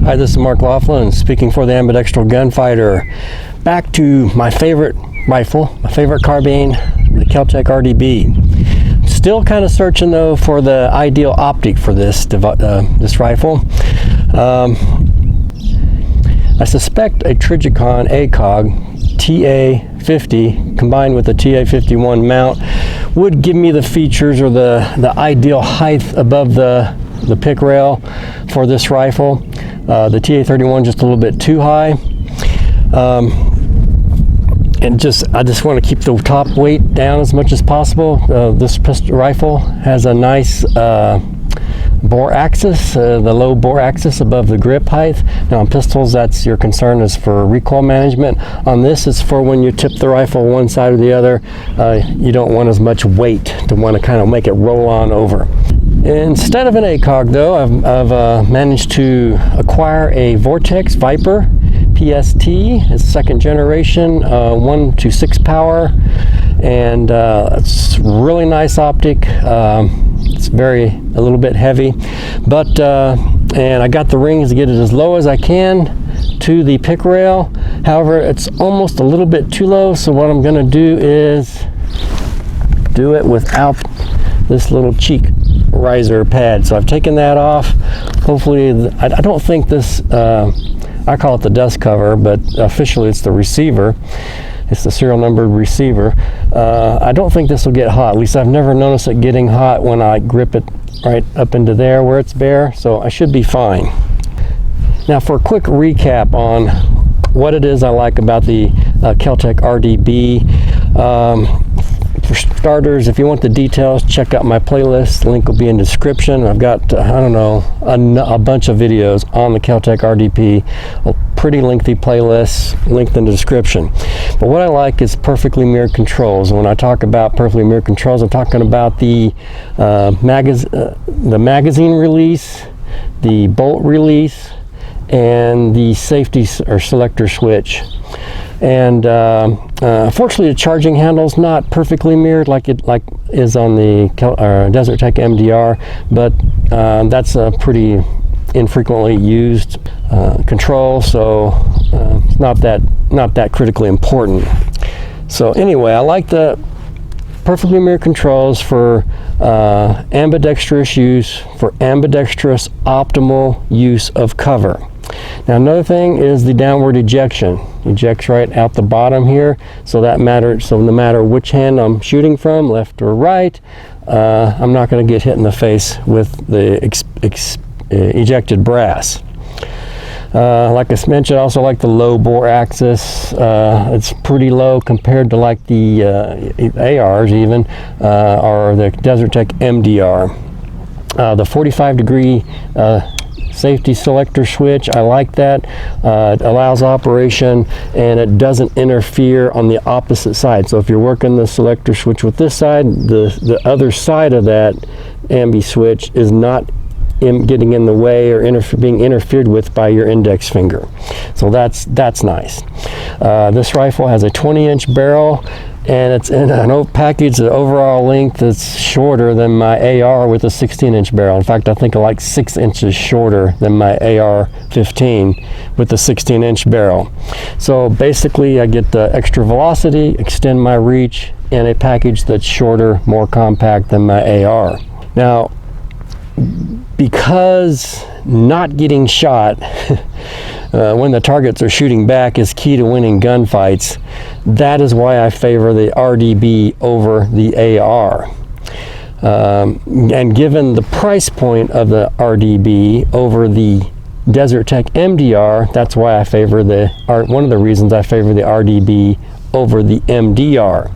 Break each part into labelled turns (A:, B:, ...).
A: Hi, this is Mark Laughlin speaking for the Ambidextral Gunfighter. Back to my favorite rifle, my favorite carbine, the KelTec RDB. Still kind of searching though for the ideal optic for this rifle. I suspect a Trigicon ACOG TA50 combined with a TA51 mount would give me the features or the ideal height above the pick rail for this rifle. The TA31 just a little bit too high. And I just want to keep the top weight down as much as possible. This pistol rifle has a nice bore axis, the low bore axis above the grip height. Now on pistols, that's your concern is for recoil management. On this, it's for when you tip the rifle one side or the other. You don't want as much weight to want to kind of make it roll on over. Instead of an ACOG though, I've managed to acquire a Vortex Viper PST. It's second generation, 1-to-6 power, and it's really nice optic. It's a little bit heavy, but and I got the rings to get it as low as I can to the pick rail. However, it's almost a little bit too low, so what I'm going to do is do it without this little cheek riser pad. So I've taken that off. Hopefully, I don't think this, I call it the dust cover, but officially it's the receiver. It's the serial numbered receiver. I don't think this will get hot. At least I've never noticed it getting hot when I grip it right up into there where it's bare, so I should be fine. Now for a quick recap on what it is I like about the KelTec RDB. For starters, if you want the details, check out my playlist. The link will be in the description. I've got, I don't know, a bunch of videos on the KelTec RDB, a pretty lengthy playlist, linked in the description. But what I like is perfectly mirrored controls. When I talk about perfectly mirrored controls, I'm talking about the magazine release, the bolt release, and the safety or selector switch. And fortunately, the charging handle's not perfectly mirrored like is on the Desert Tech MDR, but that's a pretty infrequently used control, so it's not that critically important. So anyway, I like the perfectly mirrored controls for ambidextrous use, for ambidextrous optimal use of cover. Now another thing is the downward ejection. Ejects right out the bottom here, so that matters. So no matter which hand I'm shooting from, left or right, I'm not going to get hit in the face with the ejected brass. Like I mentioned, I also like the low bore axis. It's pretty low compared to like the ARs even, or the Desert Tech MDR. The 45-degree safety selector switch, I like that. It allows operation and it doesn't interfere on the opposite side. So if you're working the selector switch with this side, the other side of that ambi switch is not getting in the way or being interfered with by your index finger. So that's nice. This rifle has a 20-inch barrel, and it's in an package, the overall length that's shorter than my AR with a 16-inch barrel. In fact, I think I like 6 inches shorter than my AR-15 with the 16-inch barrel. So basically, I get the extra velocity, extend my reach, in a package that's shorter, more compact than my AR. Now, because not getting shot when the targets are shooting back is key to winning gunfights, that is why I favor the RDB over the AR. And given the price point of the RDB over the Desert Tech MDR, that's why I favor one of the reasons I favor the RDB over the MDR.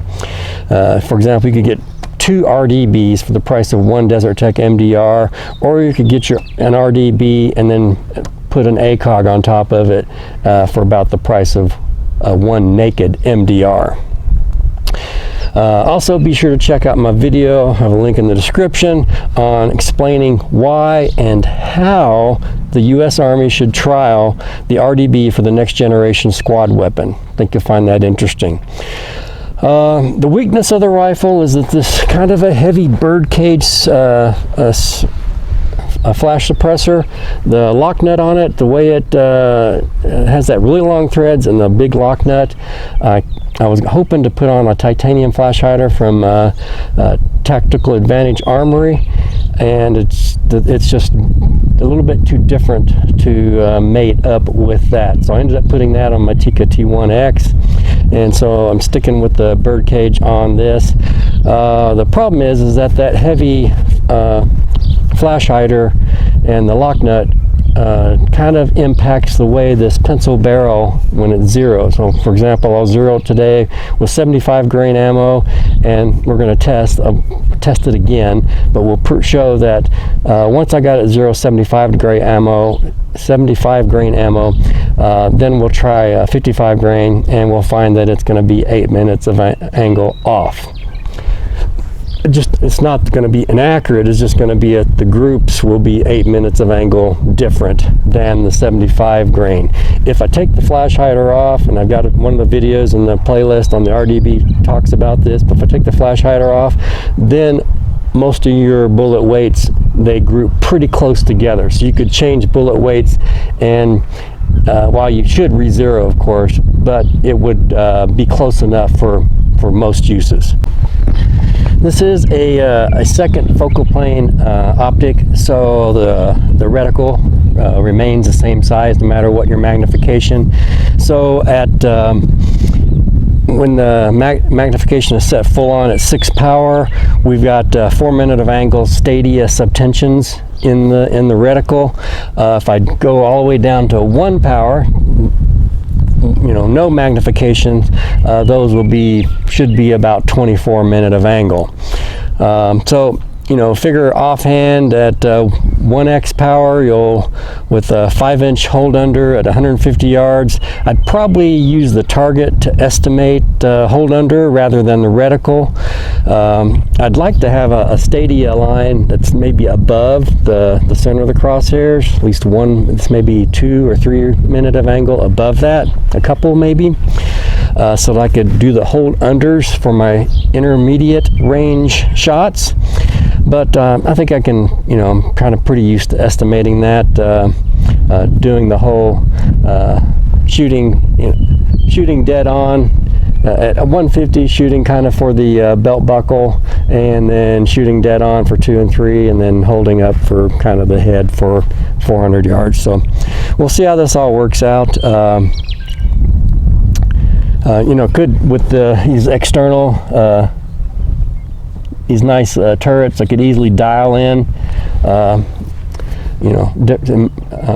A: For example, you could get 2 RDBs for the price of 1 Desert Tech MDR, or you could get an RDB and then put an ACOG on top of it for about the price of 1 naked MDR. Also, be sure to check out my video, I have a link in the description, on explaining why and how the U.S. Army should trial the RDB for the next generation squad weapon. I think you'll find that interesting. The weakness of the rifle is that this kind of a heavy birdcage flash suppressor. The lock nut on it, the way it has that really long threads and the big lock nut, I was hoping to put on a titanium flash hider from Tactical Advantage Armory, and it's just a little bit too different to mate up with that. So I ended up putting that on my Tikka T1X, and so I'm sticking with the bird cage on this. The problem is that heavy flash hider and the lock nut kind of impacts the way this pencil barrel when it's zero. So for example, I'll zero it today with 75 grain ammo, and we're going to test it again, but we'll show that once I got it 75 grain ammo, then we'll try 55 grain, and we'll find that it's going to be 8 minutes of angle off. It's not going to be inaccurate, it's just going to be the groups will be 8 minutes of angle different than the 75 grain. If I take the flash hider off, and I've got one of the videos in the playlist on the RDB talks about this, but if I take the flash hider off, then most of your bullet weights, they group pretty close together. So you could change bullet weights, and while you should re-zero, of course, but it would be close enough for most uses. This is a second focal plane optic, so the reticle remains the same size no matter what your magnification. So when the magnification is set full on at 6 power, we've got 4 minute of angle stadia subtensions in the reticle. If I go all the way down to 1 power, no magnification, those should be about 24 minute of angle. So figure offhand at 1x power, with a 5-inch hold under at 150 yards, I'd probably use the target to estimate hold under rather than the reticle. I'd like to have a stadia line that's maybe above the center of the crosshairs, at least one. It's maybe 2 or 3 minute of angle above that, a couple maybe, so that I could do the hold unders for my intermediate range shots. But I think I can, I'm kind of pretty used to estimating that, doing the whole shooting dead on at 150, shooting kind of for the belt buckle, and then shooting dead on for 2 and 3, and then holding up for kind of the head for 400 yards. So we'll see how this all works out. Could with these external these nice turrets, I could easily dial in a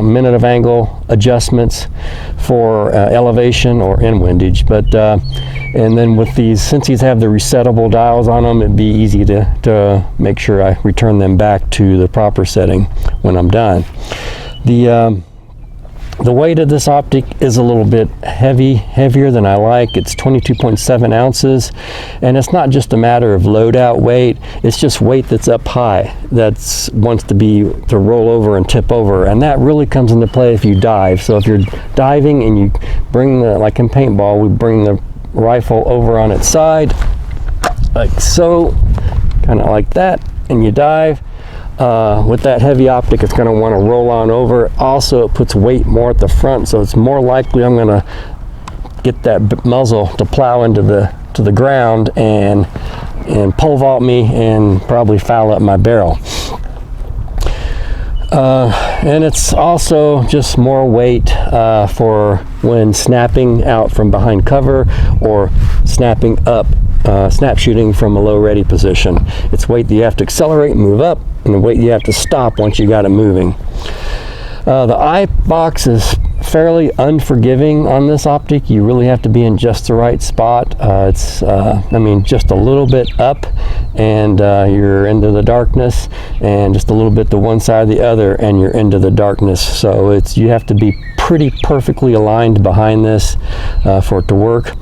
A: minute of angle adjustments for elevation or in windage. But and then with these, since these have the resettable dials on them, it'd be easy to make sure I return them back to the proper setting when I'm done. The weight of this optic is a little bit heavier than I like. It's 22.7 ounces, and it's not just a matter of loadout weight, it's just weight that's up high, that wants to roll over and tip over, and that really comes into play if you dive. So if you're diving and you bring like in paintball, we bring the rifle over on its side, like so, kind of like that, and you dive. With that heavy optic, it's going to want to roll on over. Also, it puts weight more at the front, so it's more likely I'm going to get that muzzle to plow into the ground and pole vault me and probably foul up my barrel. And it's also just more weight for when snapping out from behind cover or snapping up, snap shooting from a low ready position. It's weight that you have to accelerate and move up, and the weight you have to stop once you got it moving. The eye box is fairly unforgiving on this optic. You really have to be in just the right spot. It's just a little bit up, and you're into the darkness, and just a little bit to one side or the other, and you're into the darkness. So you have to be pretty perfectly aligned behind this for it to work.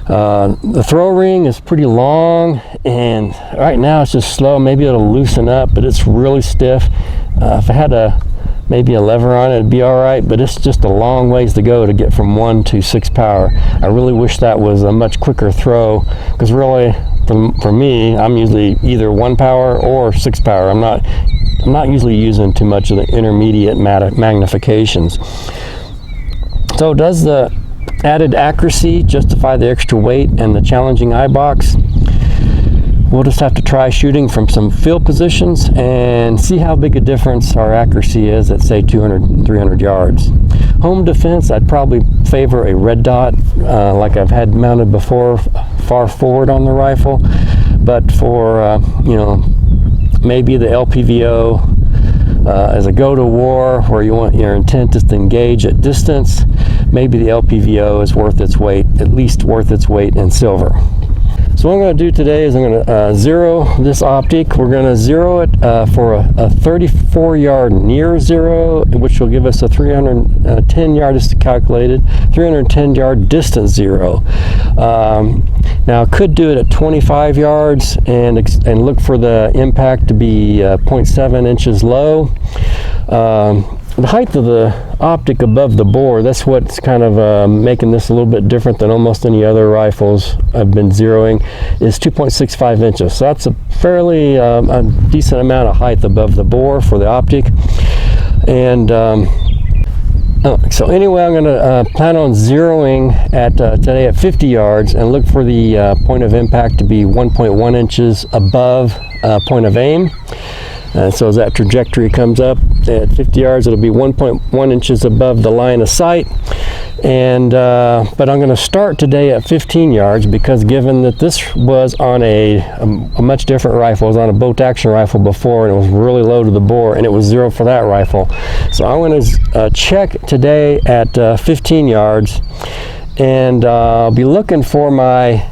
A: The throw ring is pretty long, and right now it's just slow. Maybe it'll loosen up, but it's really stiff. If I had maybe a lever on it, it'd be all right, but it's just a long ways to go to get from 1 to 6 power. I really wish that was a much quicker throw, because really, for me, I'm usually either 1 power or 6 power. I'm not usually using too much of the intermediate magnifications. So does the added accuracy justify the extra weight and the challenging eye box? We'll just have to try shooting from some field positions and see how big a difference our accuracy is at, say, 200, 300 yards. Home defense, I'd probably favor a red dot like I've had mounted before, far forward on the rifle. But for, you know, maybe the LPVO as a go-to-war where you want your intent is to engage at distance, maybe the LPVO is worth its weight, at least worth its weight in silver. So what I'm going to do today is I'm going to zero this optic. We're going to zero it for a 34-yard near zero, which will give us a 310-yard, just calculated, 310-yard distance zero. Now I could do it at 25 yards and look for the impact to be 0.7 inches low. The height of the optic above the bore, that's what's kind of making this a little bit different than almost any other rifles I've been zeroing, is 2.65 inches. So that's a fairly a decent amount of height above the bore for the optic. And so anyway, I'm going to plan on zeroing at today at 50 yards and look for the point of impact to be 1.1 inches above point of aim. So as that trajectory comes up at 50 yards, it'll be 1.1 inches above the line of sight. And but I'm going to start today at 15 yards because given that this was on a much different rifle, it was on a bolt action rifle before, and it was really low to the bore, and it was zero for that rifle. So I'm going to check today at 15 yards, and I'll be looking for my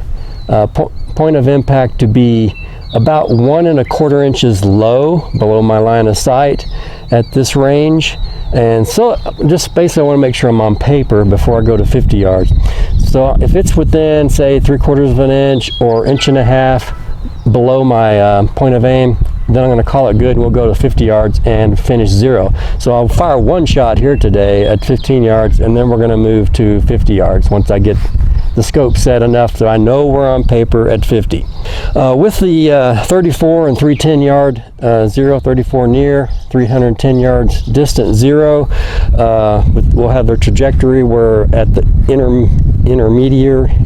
A: point of impact to be about 1 1/4 inches low below my line of sight at this range. And so just basically I want to make sure I'm on paper before I go to 50 yards. So if it's within, say, 3/4 of an inch or 1.5 inches below my point of aim, then I'm going to call it good and we'll go to 50 yards and finish zero. So I'll fire one shot here today at 15 yards and then we're going to move to 50 yards once I get the scope set enough that I know we're on paper at 50. With the 34 and 310 yard zero, 34 near, 310 yards distant zero, we'll have their trajectory where at the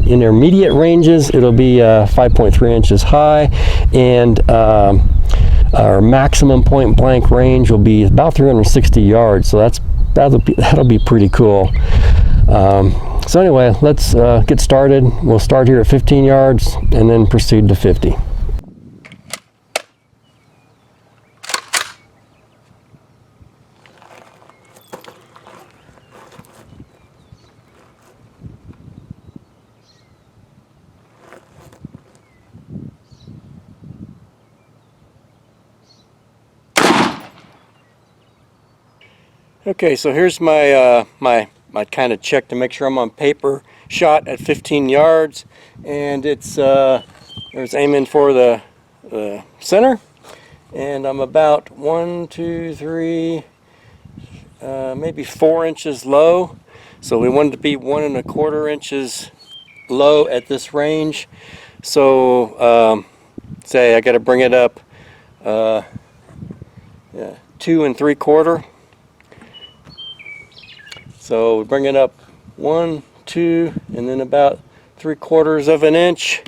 A: intermediate ranges it'll be 5.3 inches high, and our maximum point blank range will be about 360 yards. So that'll be pretty cool. So anyway, let's get started. We'll start here at 15 yards and then proceed to 50. Okay, so here's my my kind of check to make sure I'm on paper shot at 15 yards, and it's there's aiming for the center, and I'm about 1, 2, 3, maybe 4 inches low. So we wanted to be 1 1/4 inches low at this range. So say I got to bring it up 2 3/4. So bring it up 1, 2, and then about 3/4 of an inch,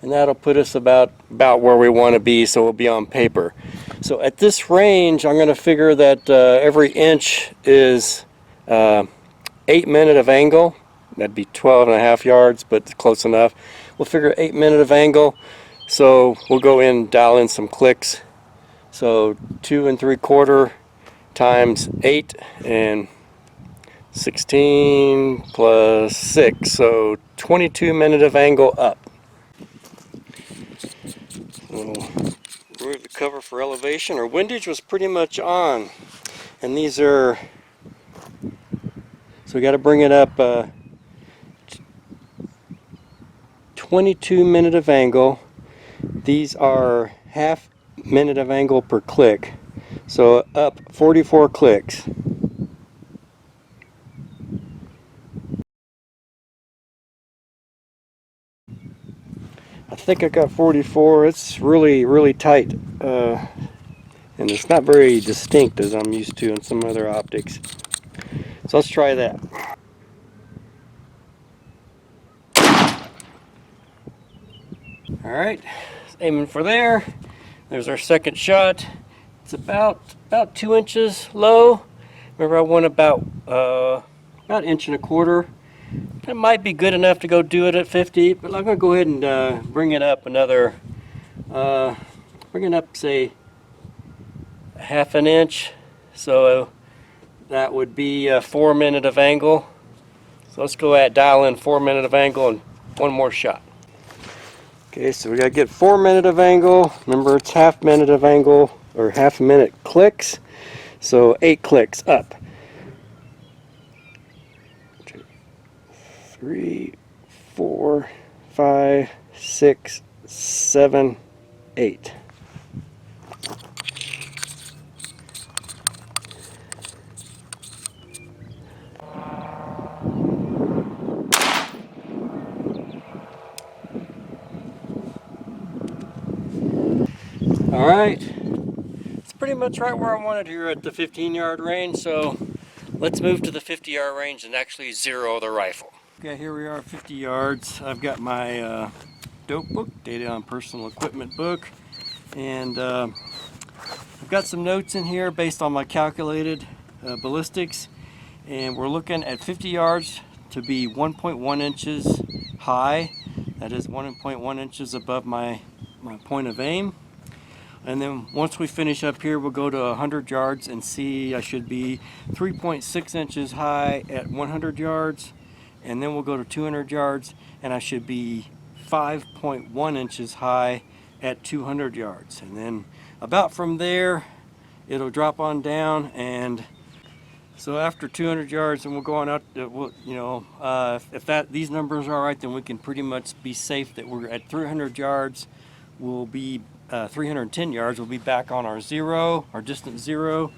A: and that'll put us about where we want to be, so we'll be on paper. So at this range, I'm going to figure that every inch is 8' of angle. That'd be 12.5 yards, but close enough. We'll figure 8' of angle. So we'll go in, dial in some clicks. So 2 3/4 times 8 and 16 plus 6, so 22" of angle up. We'll remove the cover for elevation. Our windage was pretty much on, and these are, so we got to bring it up 22" of angle. These are ½ minute of angle per click, so up 44 clicks. I think I got 44. It's really tight and it's not very distinct as I'm used to in some other optics. So let's try that. Alright, aiming for there. There's our second shot. It's about 2 inches low. Remember, I went about an inch and a quarter. That might be good enough to go do it at 50, but I'm going to go ahead and bring it up another, bring it up, say, half an inch. So that would be 4 minutes of angle. So let's go ahead, dial in 4 minutes of angle and one more shot. Okay, so we got to get 4 minutes of angle. Remember, it's half minute of angle, or half a minute clicks. So 8 clicks up. 2, 3, 4, 5, 6, 7, 8. All right, it's pretty much right where I wanted here at the 15-yard range, so let's move to the 50-yard range and actually zero the rifle. Okay, here we are, 50 yards. I've got my dope book, Data on Personal Equipment book, and I've got some notes in here based on my calculated ballistics, and we're looking at 50 yards to be 1.1 inches high. That is 1.1 inches above my point of aim. And then once we finish up here, we'll go to 100 yards and see I should be 3.6 inches high at 100 yards. And then we'll go to 200 yards and I should be 5.1 inches high at 200 yards. And then about from there, it'll drop on down. And so after 200 yards, and we'll go on out, if these numbers are right, then we can pretty much be safe that we're at 300 yards. We'll be 310 yards, we'll be back on our zero, our distance zero,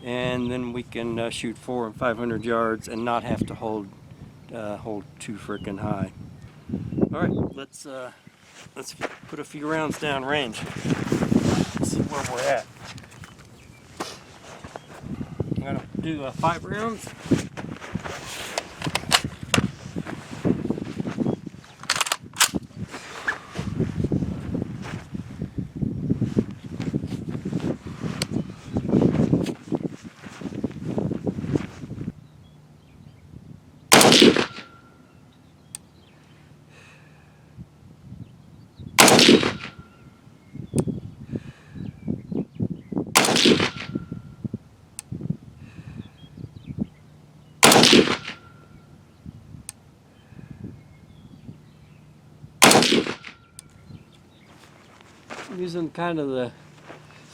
A: and then we can shoot 400 and 500 yards and not have to hold too freaking high. All right, let's put a few rounds down range. Let's see where we're at. I'm gonna do 5 rounds. Using kind of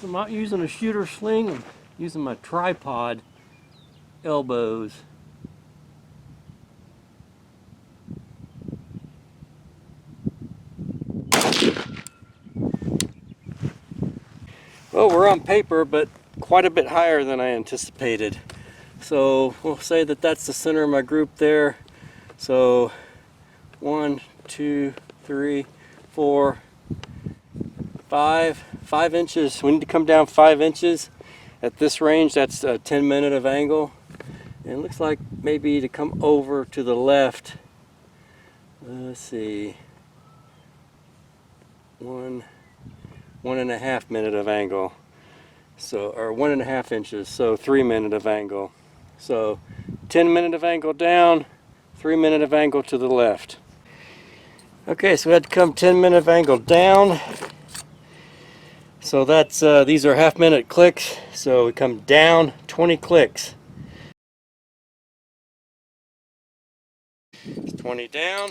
A: I'm not using a shooter sling, I'm using my tripod elbows. Well, we're on paper, but quite a bit higher than I anticipated. So we'll say that that's the center of my group there. So 1, 2, 3, 4, 5 inches. We need to come down 5 inches at this range. That's 10 minutes of angle. And it looks like maybe to come over to the left. Let's see. 1.5 minutes of angle. So, or 1.5 inches. So 3 minutes of angle. So 10 minutes of angle down, 3 minutes of angle to the left. Okay, so we had to come 10 minutes of angle down. So that's these are half-minute clicks. So we come down 20 clicks. It's 20 down.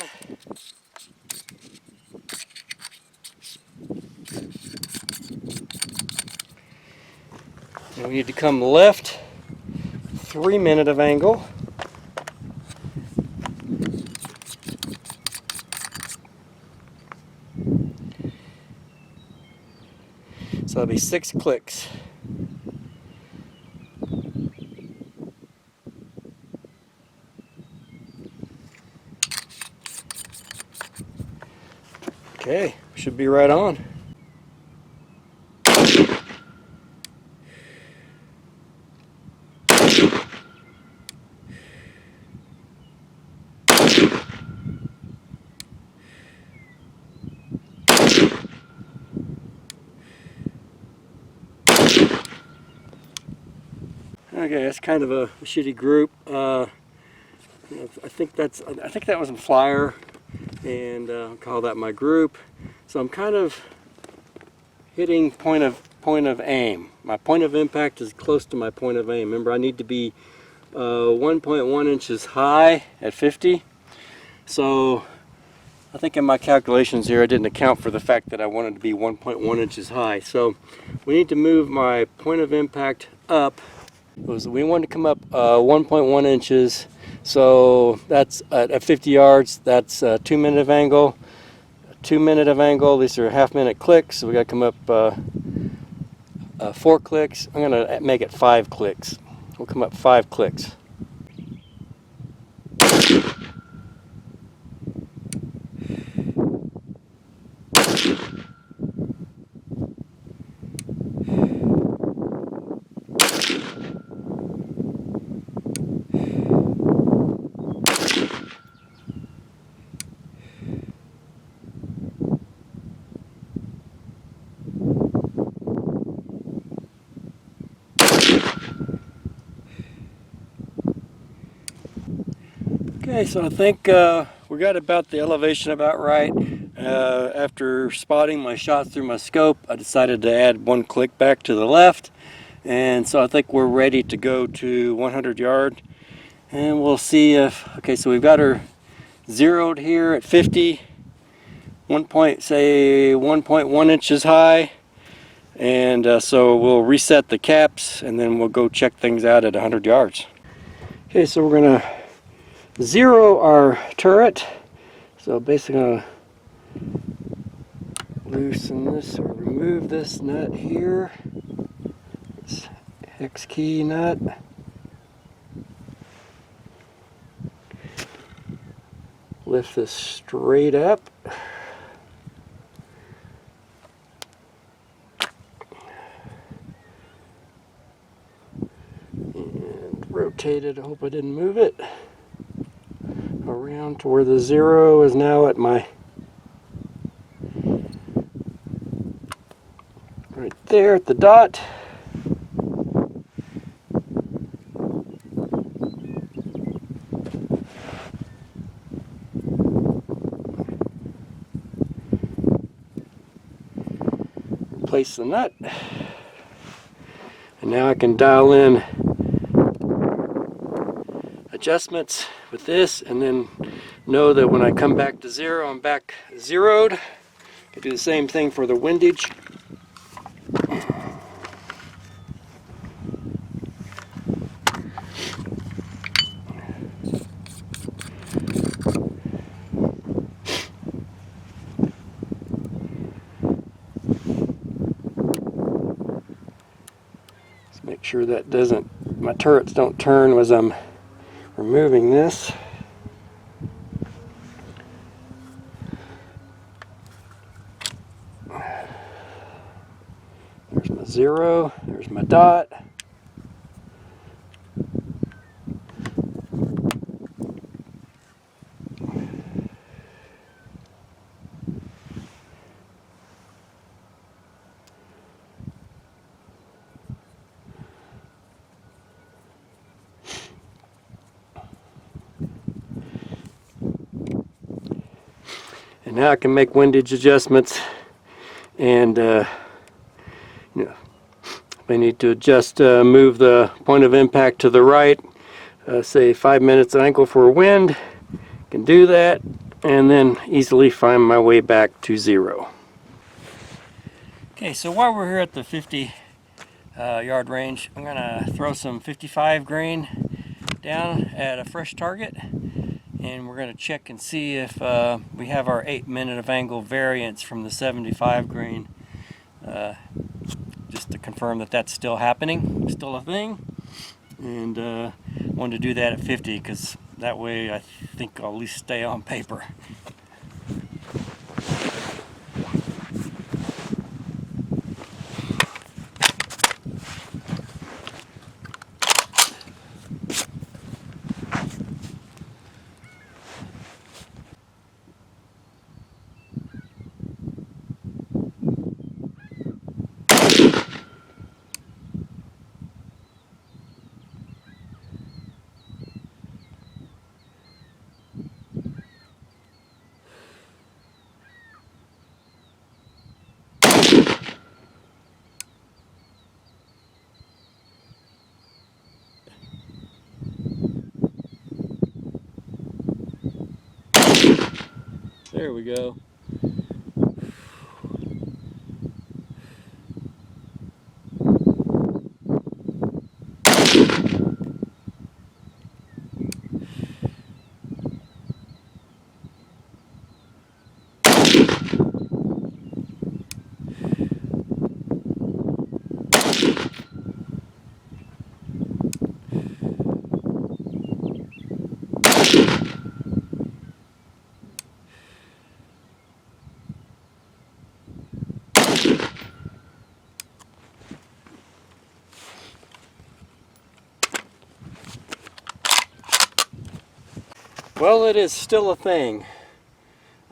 A: And we need to come left 3 minutes of angle. So that'll be 6 clicks. Okay, should be right on. Okay, that's kind of a shitty group. I think that was a flyer, and I'll call that my group. So I'm kind of hitting point of aim. My point of impact is close to my point of aim. Remember, I need to be 1.1 inches high at 50. So I think in my calculations here I didn't account for the fact that I wanted to be 1.1 inches high. So we need to move my point of impact up. We want to come up 1.1 inches. So that's at 50 yards, that's 2 minute of angle. 2 minute of angle, these are half-minute clicks, so we got to come up 4 clicks. I'm going to make it 5 clicks. We'll come up 5 clicks. Okay, so I think we got about the elevation about right. After spotting my shots through my scope, I decided to add 1 click back to the left, and so I think we're ready to go to 100 yard, and we'll see if, okay, so we've got her zeroed here at 50, 1.1 inches high, and so we'll reset the caps, and then we'll go check things out at 100 yards. Okay, so we're gonna zero our turret. So basically I'm gonna loosen this or remove this nut here. This hex key nut. Lift this straight up. And rotate it. I hope I didn't move it around to where the zero is now at my right there at the dot. Replace the nut, and now I can dial in adjustments with this, and then know that when I come back to zero, I'm back zeroed. I do the same thing for the windage. Just make sure that my turrets don't turn as I'm removing this. There's my zero, there's my dot. And now I can make windage adjustments, and you know, if I need to adjust, move the point of impact to the right, say 5 minutes angle for a wind, can do that, and then easily find my way back to zero. Okay, so while we're here at the 50 yard range, I'm gonna throw some 55 grain down at a fresh target, and we're going to check and see if we have our 8 minute of angle variance from the 75 grain, just to confirm that that's still happening, still a thing. And wanted to do that at 50 because that way I think I'll at least stay on paper. There we go. Well, it is still a thing.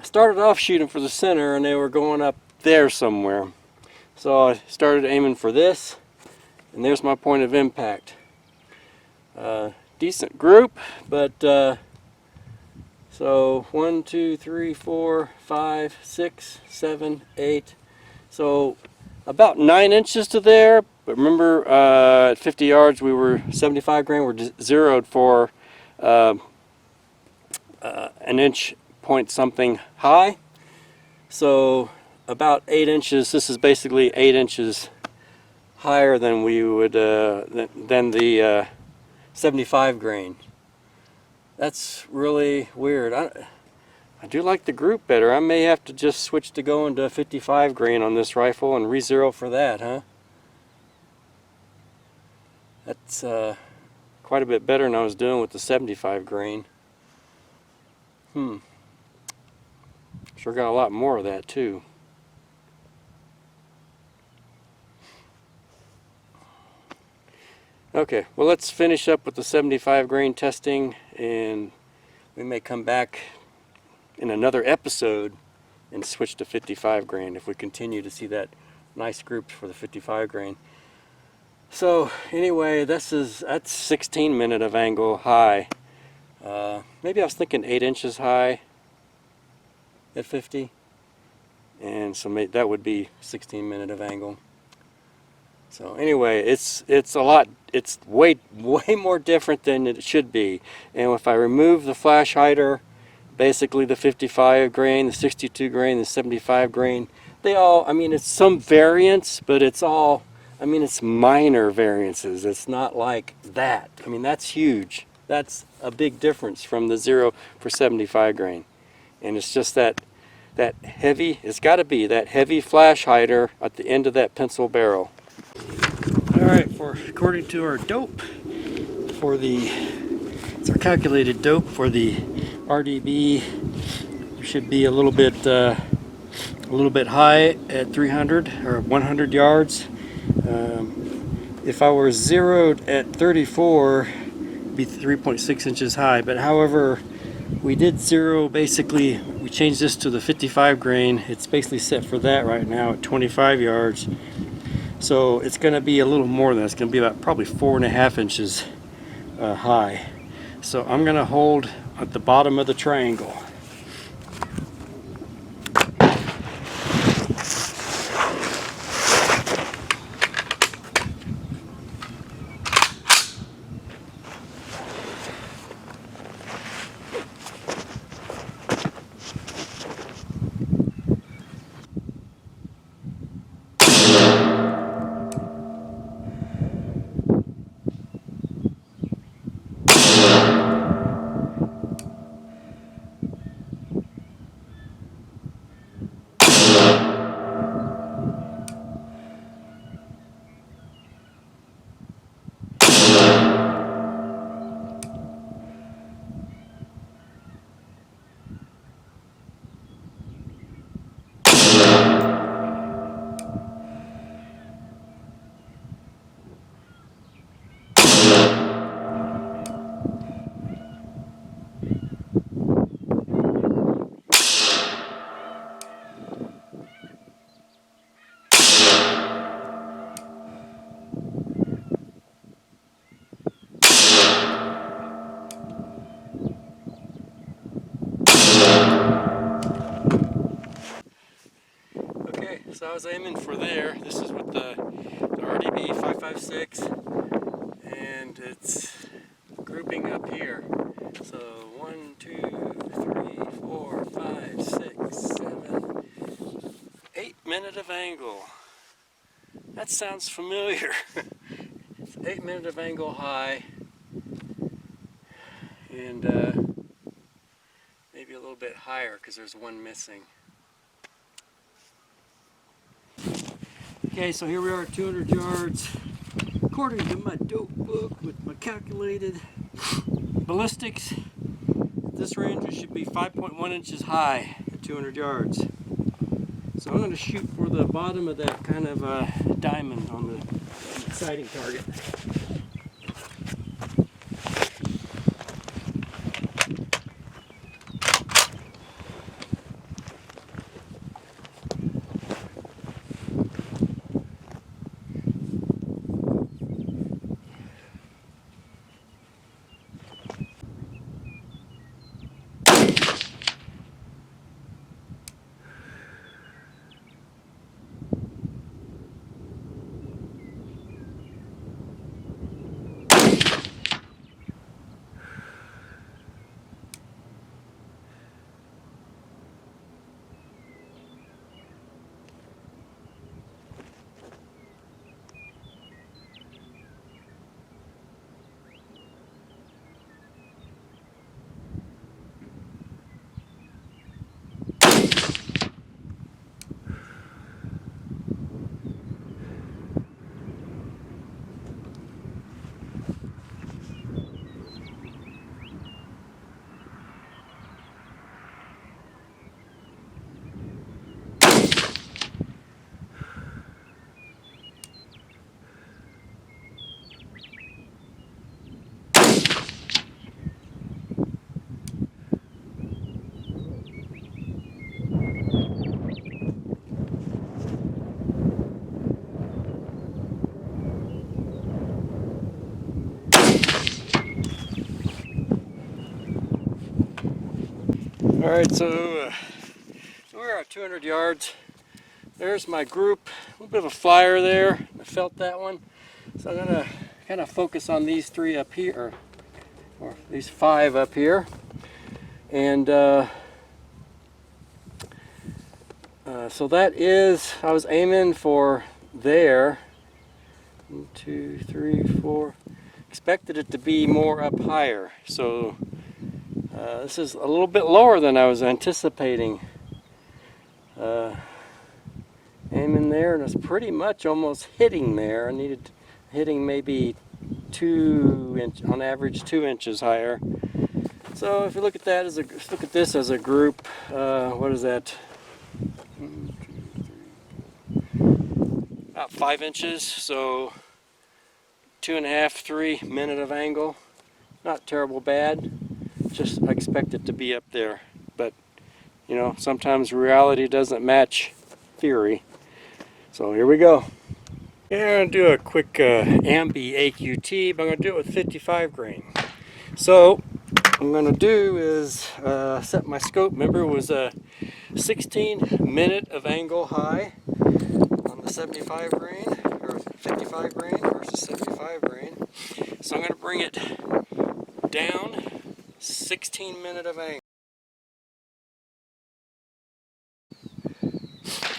A: I started off shooting for the center and they were going up there somewhere. So I started aiming for this, and there's my point of impact. Decent group, but so 1, 2, 3, 4, 5, 6, 7, 8. So about 9 inches to there. But remember, at 50 yards, we were 75 grain. We're zeroed for an inch point something high. So about 8 inches. This is basically 8 inches higher than we would than the 75 grain. That's really weird. I do like the group better. I may have to just switch to going to 55 grain on this rifle and re-zero for that, huh? That's quite a bit better than I was doing with the 75 grain. Sure got a lot more of that too. Okay, well, let's finish up with the 75 grain testing, and we may come back in another episode and switch to 55 grain if we continue to see that nice group for the 55 grain. So anyway, that's 16 minute of angle high. Maybe I was thinking 8 inches high at 50, and so that would be 16 minute of angle. So anyway, it's way more different than it should be. And if I remove the flash hider, basically the 55 grain, the 62 grain, the 75 grain, they all, I mean, it's some variance, but it's all, I mean, it's minor variances. It's not like that. I mean, that's huge. That's a big difference from the 0 for 75 grain. And it's just that heavy, it's got to be that heavy flash hider at the end of that pencil barrel. Alright, according to our dope, it's our calculated dope for the RDB, it should be a little bit high at 300 or 100 yards. If I were zeroed at 34, it'd be 3.6 inches high. But however, we did zero, basically, we changed this to the 55 grain. It's basically set for that right now at 25 yards. So it's going to be a little more than that. It's going to be about probably 4.5 inches high. So I'm going to hold at the bottom of the triangle. So I was aiming for there. This is with the RDB 556, and it's grouping up here. So 1, 2, 3, 4, 5, 6, angle. That sounds familiar. It's 8 minute of angle high, and maybe a little bit higher because there's one missing. Okay, so here we are at 200 yards. According to my dope book with my calculated ballistics, this range should be 5.1 inches high at 200 yards. So I'm going to shoot for the bottom of that kind of diamond on the sighting target. Alright, so we're at 200 yards. There's my group. A little bit of a flyer there. I felt that one. So I'm going to kind of focus on these three up here, or these 5 up here. And so that is, I was aiming for there. 1, 2, 3, 4. Expected it to be more up higher. So this is a little bit lower than I was anticipating. Aiming there, and it's pretty much almost hitting there. I needed hitting maybe 2 inch, on average 2 inches higher. So if you look at that as look at this as a group, what is that? 1, 2, 3, about 5 inches. So 2.5, 3 minute of angle. Not terrible bad. Just I expect it to be up there, but you know, sometimes reality doesn't match theory. So here we go. Yeah, I'm going to do a quick Ambi AQT, but I'm going to do it with 55 grain. So what I'm going to do is set my scope. Remember, it was a 16 minute of angle high on the 75 grain, or 55 grain versus 75 grain. So I'm going to bring it down 16 minute of angle.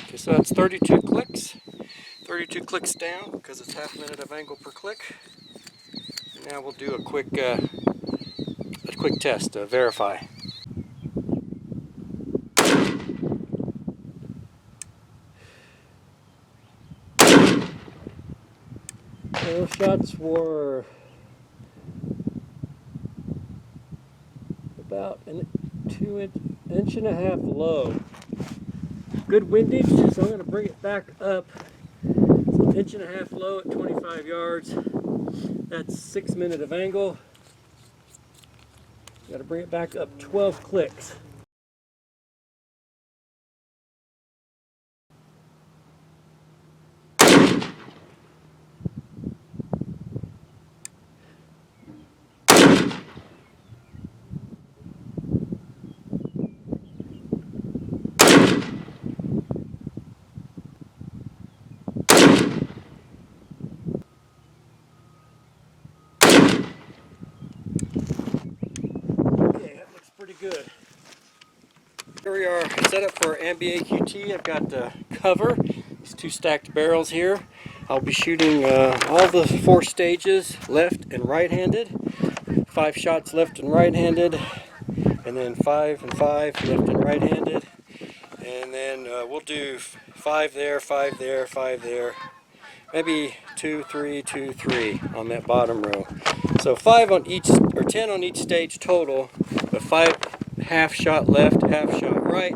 A: Okay, so that's 32 clicks. 32 clicks down because it's half minute of angle per click. And now we'll do a quick test to verify. Those shots were about an 2.5 inch low. Good windage, so I'm going to bring it back up. So 1.5 inch low at 25 yards. That's 6 minute of angle. Got to bring it back up 12 clicks. Pretty good. Here we are set up for Ambi AQT. I've got the cover. these 2 stacked barrels here. I'll be shooting all the 4 stages left and right-handed, 5 shots left and right-handed, and then 5 and 5 left and right-handed, and then we'll do 5 there, 5 there, 5 there, maybe 2, 3, 2, 3 on that bottom row. So 5 on each, or 10 on each stage total, but 5 half shot left, half shot right,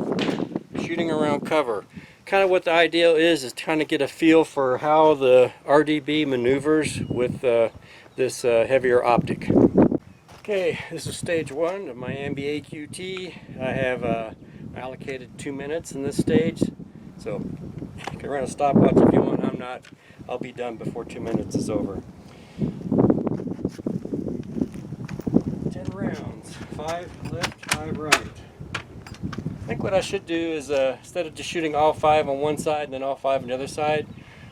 A: shooting around cover. Kind of what the ideal is kind of get a feel for how the RDB maneuvers with this heavier optic. Okay, this is stage 1 of my Ambi AQT. I have allocated 2 minutes in this stage, so you can run a stopwatch if you want. I'm not. I'll be done before 2 minutes is over. 10 rounds, 5 left, 5 right. I think what I should do is instead of just shooting all 5 on one side and then all 5 on the other side,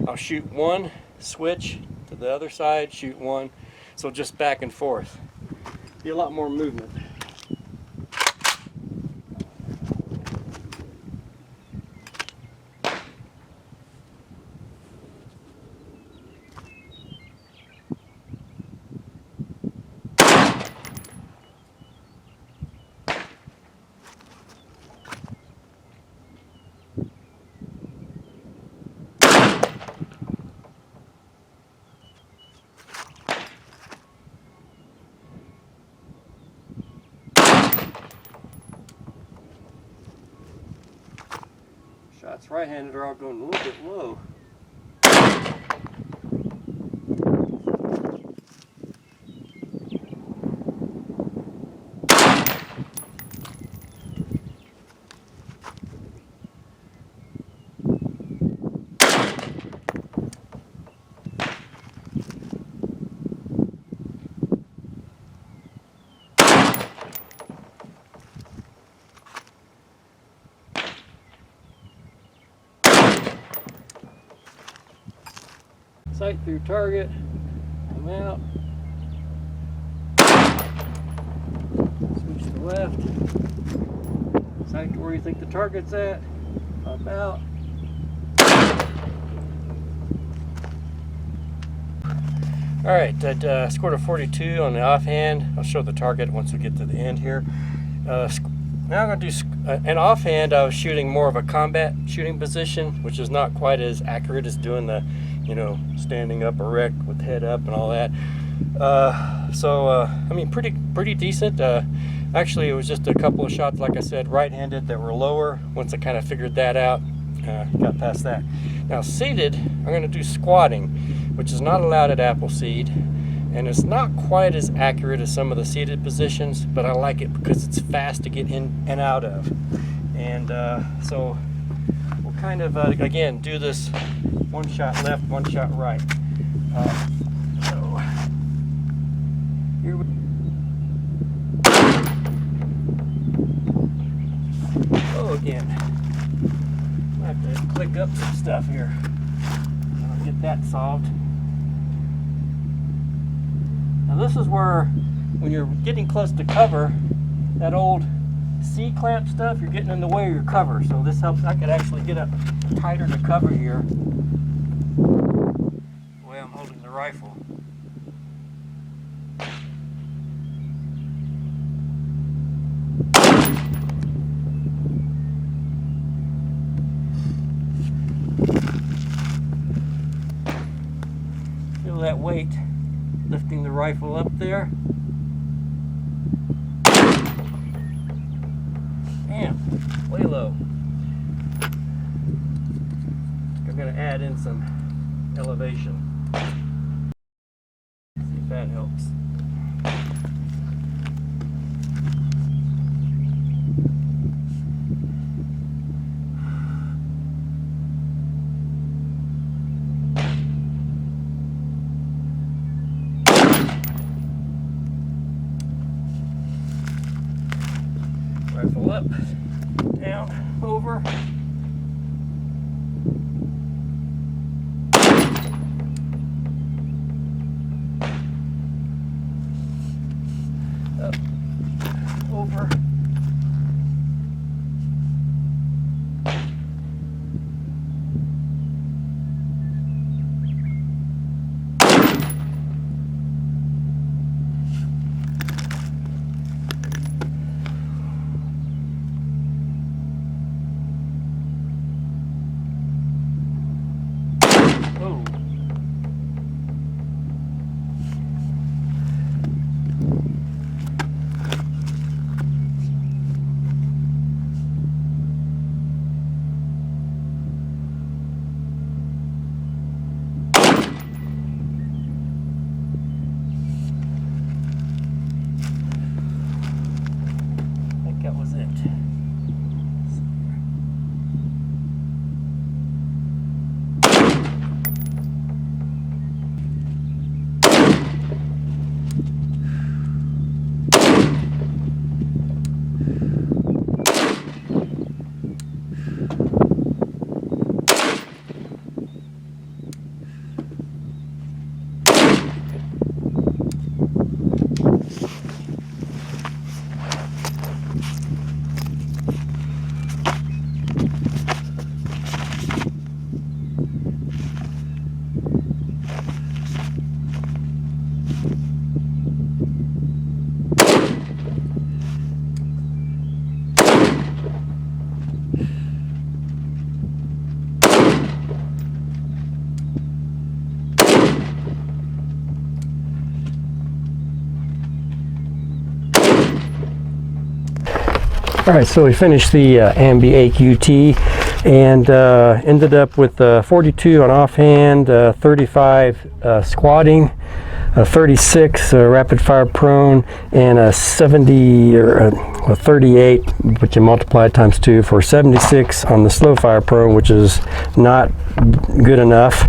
A: I'll shoot 1, switch to the other side, shoot 1, so just back and forth. Be a lot more movement. Shots right-handed are all going a little bit low. Sight through target, come out, switch to left, sight to where you think the target's at, pop out. Alright, I scored a 42 on the offhand. I'll show the target once we get to the end here. Now I'm going to do an offhand. I was shooting more of a combat shooting position, which is not quite as accurate as doing the, you know, standing up erect with head up and all that. I mean, pretty decent. Actually, it was just a couple of shots, like I said, right-handed that were lower. Once I kind of figured that out, got past that. Now seated, I'm going to do squatting, which is not allowed at Appleseed. And it's not quite as accurate as some of the seated positions, but I like it because it's fast to get in and out of. And so we'll kind of, again, do this 1 shot left, 1 shot right. So here we go again. I have to click up some stuff here. I'll get that solved. Now this is where, when you're getting close to cover, that old C-clamp stuff, you're getting in the way of your cover. So this helps. I could actually get up tighter to cover here, the way I'm holding the rifle. Feel that weight lifting the rifle up there. Damn, way low. I'm going to add in some elevation. See if that helps. Rifle up, down, over. Up, over. was it. All right, so we finished the Ambi AQT and ended up with 42 on offhand, 35 squatting, 36 rapid fire prone, and a 70 or 38, which you multiply times 2 for 76 on the slow fire prone, which is not good enough.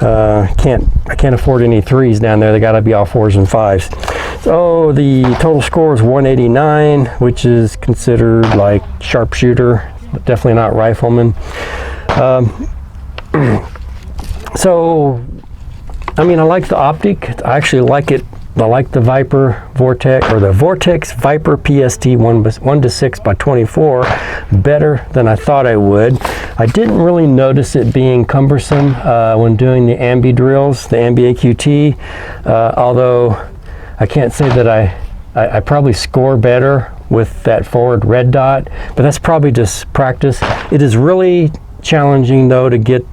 A: I can't afford any 3s down there. They got to be all 4s and 5s. So the total score is 189, which is considered like sharpshooter, but definitely not rifleman. So, I mean, I like the optic. I actually like it. I like the Viper Vortex, or the Vortex Viper PST 1:6x24 better than I thought I would. I didn't really notice it being cumbersome when doing the Ambi drills, the Ambi AQT, although I can't say that I probably score better with that forward red dot, but that's probably just practice. It is really challenging though to get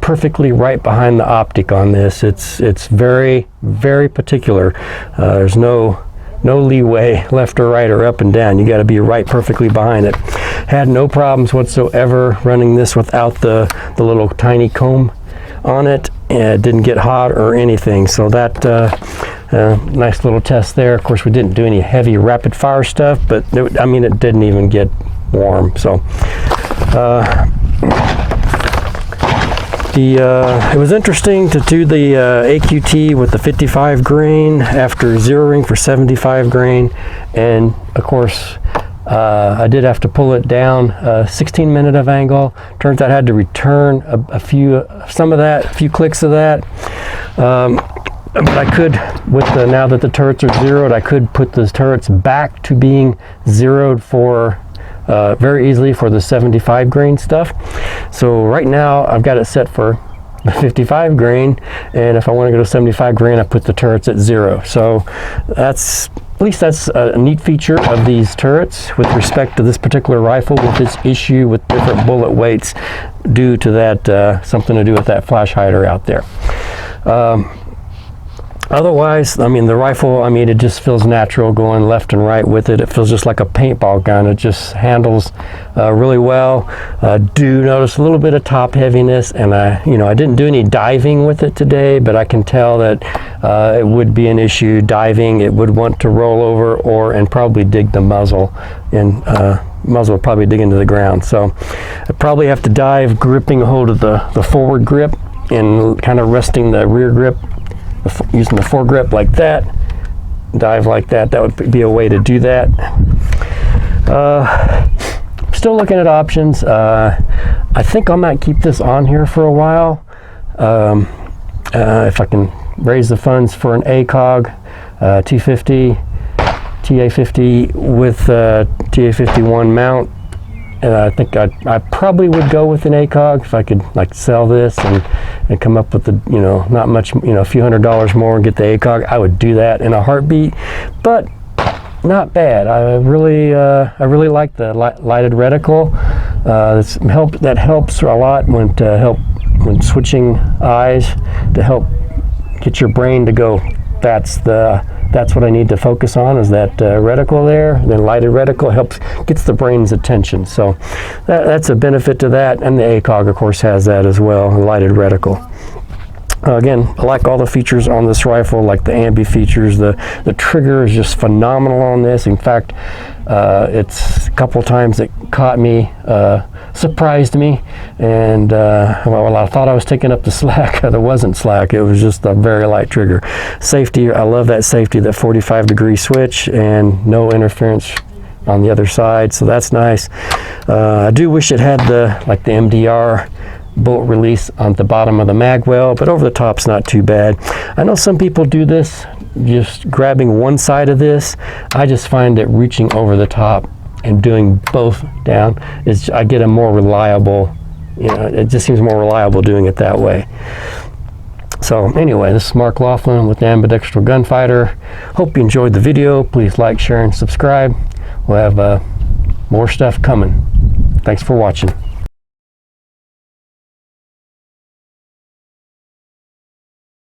A: perfectly right behind the optic on this. It's very, very particular. There's no leeway left or right or up and down. You got to be right perfectly behind it. Had no problems whatsoever running this without the little tiny comb on it, and it didn't get hot or anything. So that nice little test there. Of course, we didn't do any heavy rapid fire stuff, but I mean, it didn't even get warm. So it was interesting to do the AQT with the 55 grain after zeroing for 75 grain, and of course I did have to pull it down 16 minute of angle. Turns out I had to return a few clicks of that. But I could, now that the turrets are zeroed, I could put the turrets back to being zeroed for very easily for the 75 grain stuff. So right now I've got it set for 55 grain, and if I want to go to 75 grain, I put the turrets at 0. So that's a neat feature of these turrets with respect to this particular rifle, with its issue with different bullet weights due to that, something to do with that flash hider out there. Otherwise, I mean, the rifle, I mean, it just feels natural going left and right with it. It feels just like a paintball gun. It just handles really well. Do notice a little bit of top heaviness, and I didn't do any diving with it today, but I can tell that it would be an issue diving. It would want to roll over and probably dig the muzzle, and muzzle would probably dig into the ground. So I probably have to dive gripping a hold of the forward grip and kind of resting the rear grip, using the foregrip like that, dive like that. That would be a way to do that. Still looking at options. I think I might keep this on here for a while. If I can raise the funds for an ACOG 250 TA50 with TA51 mount. And I think I probably would go with an ACOG if I could like sell this and come up with not much, a few $100s more and get the ACOG. I would do that in a heartbeat, but not bad. I really like the lighted reticle. That helps a lot when switching eyes, to help get your brain to go, that's what I need to focus on, is that reticle there. And then lighted reticle gets the brain's attention. So that's a benefit to that. And the ACOG, of course, has that as well, a lighted reticle. Again, I like all the features on this rifle, like the Ambi features. The trigger is just phenomenal on this. In fact, it's a couple times it caught me, surprised me, and well, I thought I was taking up the slack. There wasn't slack, it was just a very light trigger. Safety, I love that safety, that 45-degree switch and no interference on the other side, so that's nice. I do wish it had the MDR bolt release on the bottom of the mag well, but over the top's not too bad. I know some people do this, just grabbing one side of this. I just find that reaching over the top and doing both down is, I get a more reliable, you know, it just seems more reliable doing it that way. So anyway, this is Mark Laughlin with the Ambidextrous Gunfighter. Hope you enjoyed the video. Please like, share, and subscribe. We'll have more stuff coming. Thanks for watching.